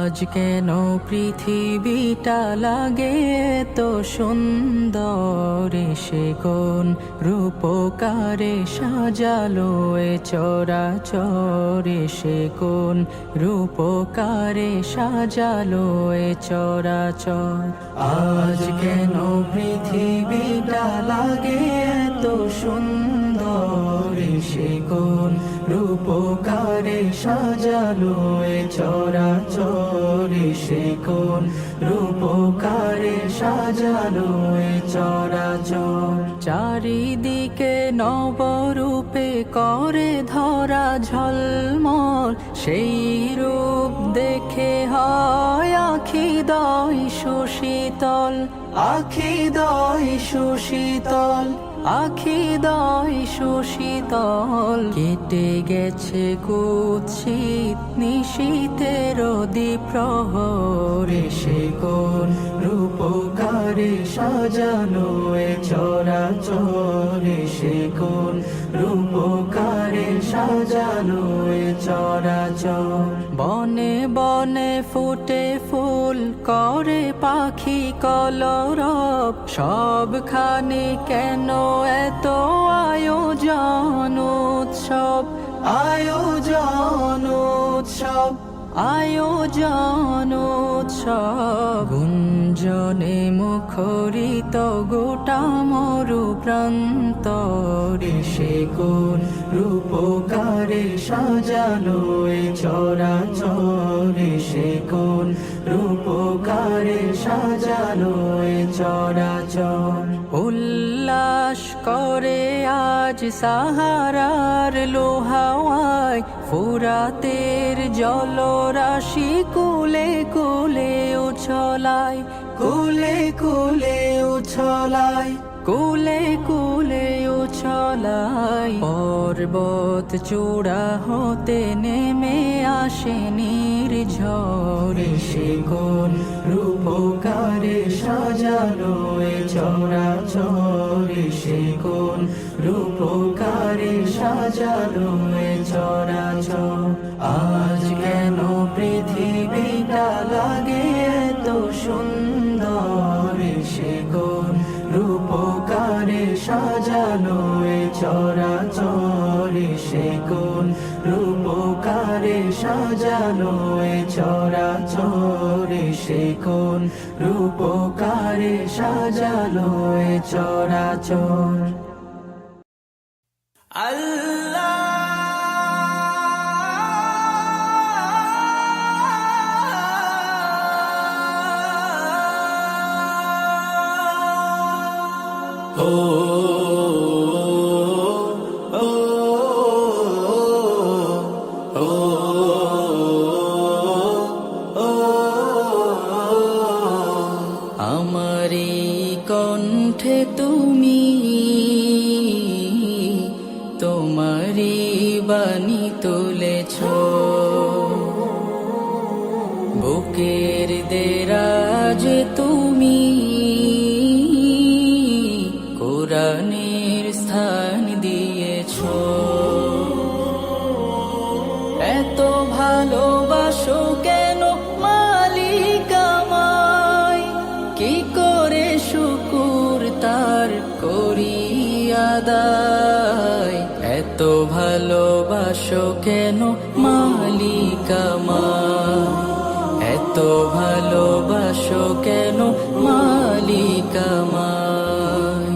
আজ কেন পৃথিবীটা লাগে তো সুন্দর, সে কোন রূপকারে সাজালো এ চরাচর, সে কোন রূপকারে সাজালো এ চরাচর। আজ কেন পৃথিবীটা লাগে তো সুন্দর, সে কোন রূপকারে সাজালো এ চরাচর, সে কোন রূপকারে সাজালো এ চরাচর। চারিদিকে নবরূপে করে ধরা ঝলমল, সেই রূপ দেখে হয় আখিদয় সুশীতল, আখিদয় সুশীতল, আখিদয় সুশীতল। কেটে গেছে কুৎসিত নিশীথের দ্বিপ্রহর, সে কোন রূপকারে সাজালো এ চরাচর, সে কোন রূপকারে সাজালো এ চরাচর। বনে বনে ফুটে ফুল করে পাখি কলরব, সবখানে কেন এত আয়োজন উৎসব, আয়োজন উৎসব, আয়োজন উৎসব। গুঞ্জনে মুখরিত গোটা মরু প্রান্তর, সে কোন রূপকারে সাজালো এ চরাচর, সে কোন রূপকারে সাজালো এ চরাচর। উল্লাস করে আজ সাহারার লোহাওয়ায়, ফুরাতের জলরাশি কুলে কুলে উছলায়, কুলে কুলে উছলায়, কুলে কুলে উছলায়। পর্বত চূড়া হতে নেমে আসে নির্ঝর, সে কোন রূপকারে সাজালো এ চরাচর, সে কোন রূপকারে সাজালো এ চরাচর। আজ কেন পৃথিবীটা লাগে তো সুন্দর, সে কোন রূপকারে সাজালো এ চরাচর, সে কোন রূপকারে সাজালো এ চরাচর, সে কোন রূপকারে সাজালো এ চরাচর। আল্লাহ ও ও ও ও আমারি কণ্ঠে তুমি তোমারি বাণী তুলেছ, বুকের দেরাজ তুমি কোরআনের স্থান দিয়েছ। এত ভালোবাসো কেন মালিক আমায়, কি করে শুকুর তার করি আদায়। এত ভালোবাসো কেন মালিক আমায়, এত ভালোবাসো কেন মালিক আমায়।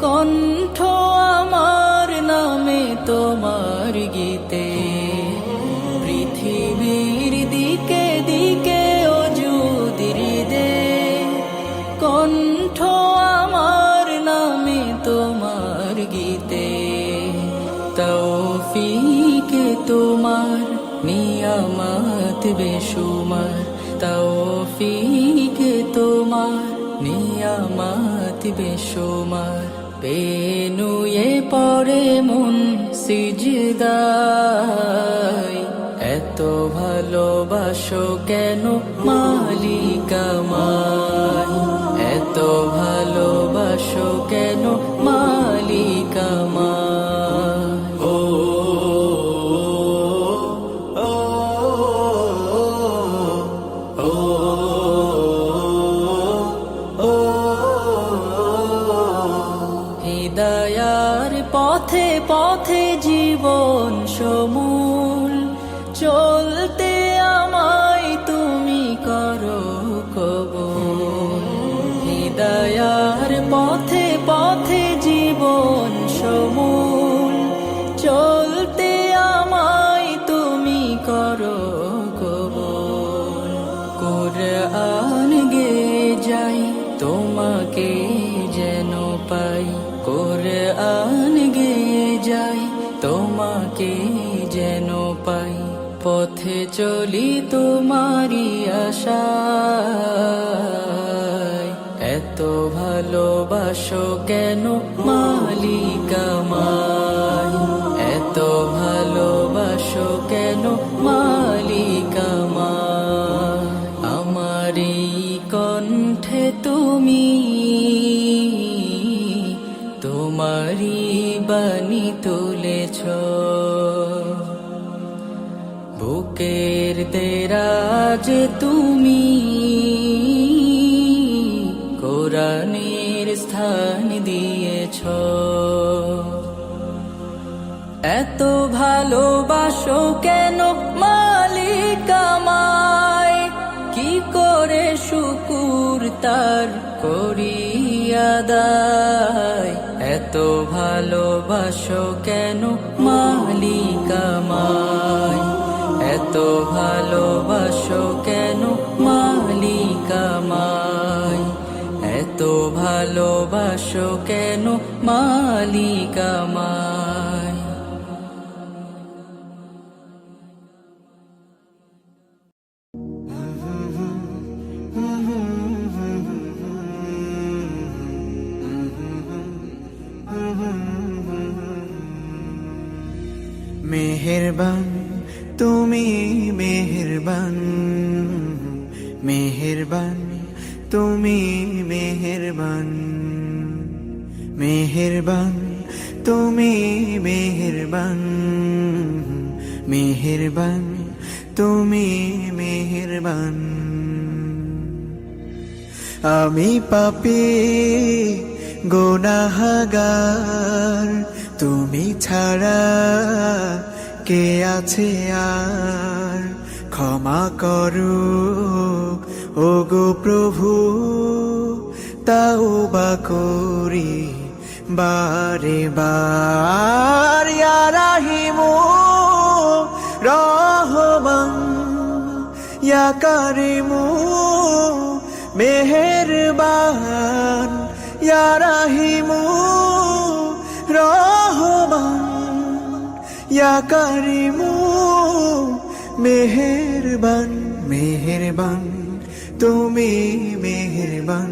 কণ্ঠ আমার নামে তোমার গীতে, পৃথিবীর দিকে দিকে ওজুদির দে। কণ্ঠ আমার নামে তোমার গীতে, তৌফিকে তোমার নিয়ামত বেশুমার, তৌফিক তোমার নিয়ামত বেশুমার পেনুয়ে পড়ে মন সিজদায় এত ভালোবাসো কেন মালিক আমায় এত ভালোবাসো কেন মালিক আমায় ও হিদায়ার পথে পথে জীবন সমূল চলতে আমায় তুমি করো কবুল হিদায়ার পথে পথে জীবন সমূল চলতে আমায় তুমি করো কবুল কুরআন গে যাই তোমাকে যেন পাই কুরআন গে যাই তোমাকে যেন পাই পথে চলি তোমারি আশায় এত ভালোবাসো কেন মালিক আমায় এত ভালোবাসো কেন মালিক আমায় আমারি কণ্ঠে তুমি তোমারি বাণী তুলেছ বুকের দেরাজ তুমি কোরআনের স্থান দিয়েছ এত ভালোবাসো কেন মালিক আমায় কি করে শুকুর তার করি আদায় এত ভালোবাসো কেন মালিক আমায় এত ভালোবাসো কেন মালিক আমায় এত ভালোবাসো কেন মালিক আমায় মেহেরবান তুমি মেহেরবান মেহেরবান তুমি মেহেরবান মেহেরবান তুমি মেহেরবান মেহেরবান তুমি মেহেরবান আমি পাপী গুনাহগার তুমি ছাড়া কে আছে আর ক্ষমা করো ওগো প্রভু তাওবা করি বারে বার ইয়া রাহিমু রহমান ইয়া কারিমু মেহেরবান ইয়া রাহিমু রহমান ইয়া কারিমু মেহেরবান মেহেরবান তুমি মেহেরবান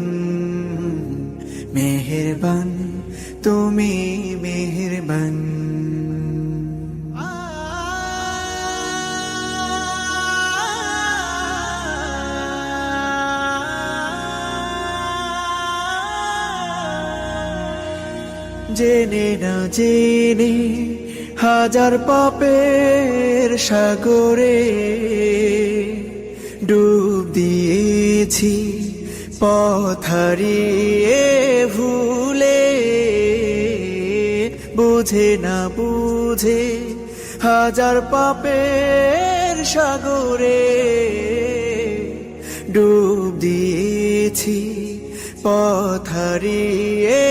মেহেরবান তুমি মেহেরবান জেনে না জেনে হাজার পাপের সাগরে ডুব দিয়েছি পথ হারিয়ে ভুলে বুঝে না বুঝে হাজার পাপের সাগরে ডুব দিয়েছি পথ হারিয়ে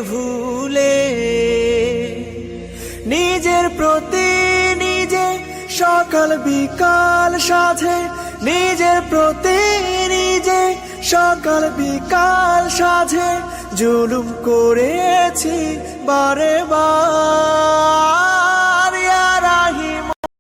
ভুলে নিজের প্রতি নিজে সকাল বিকাল সাধে নিজের প্রতি নিজে সকাল বিকাল সাধে জুলুম করেছি বারে বার